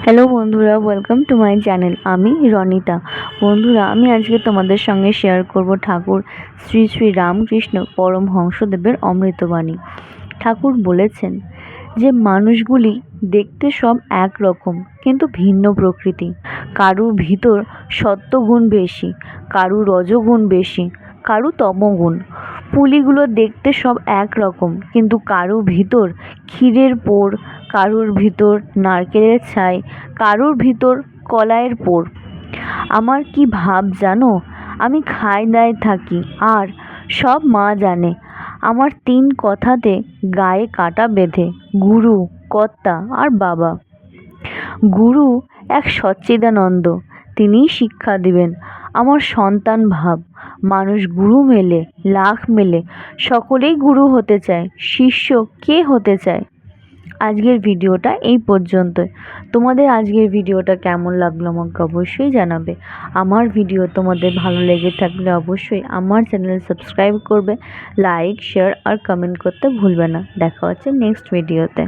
Hello বন্ধুরা, welcome to my channel. আমি রনিতা। বন্ধুরা, আমি আজকে তোমাদের সঙ্গে শেয়ার করব ঠাকুর শ্রী শ্রী রামকৃষ্ণ পরমহংসদেবের অমৃতবাণী। ঠাকুর বলেছেন যে মানুষগুলি দেখতে সব একরকম, কিন্তু ভিন্ন প্রকৃতি। কারুর ভিতর সত্ত্বগুণ বেশি, কারুর রজগুণ বেশি, কারু তমগুণ। পুলিগুলো দেখতে সব একরকম, কিন্তু কারুর ভিতর ক্ষীরের পোর, কারুর ভিতর নারকেলের ছাই, কারুর ভিতর কলাইয়ের পোর। আমার কি ভাব জানো? আমি খাই দায় থাকি, আর সব মা জানে। আমার তিন কথাতে গায়ে কাটা বেঁধে, গুরু, কর্তা আর বাবা। গুরু এক সচ্চিদানন্দ, তিনিই শিক্ষা দিবেন। আমার সন্তান ভাব, মানুষ গুরু মেলে, লাখ মেলে, সকলেই গুরু হতে চায়, শিষ্য কে হতে চায়? আজকের ভিডিওটা এই পর্যন্তই। তোমাদের আজকের ভিডিওটা কেমন লাগলো আমাকে অবশ্যই জানাবে। আমার ভিডিও তোমাদের ভালো লেগে থাকলে অবশ্যই আমার চ্যানেল সাবস্ক্রাইব করবে, লাইক, শেয়ার আর কমেন্ট করতে ভুলবে না। দেখা হচ্ছে নেক্সট ভিডিওতে।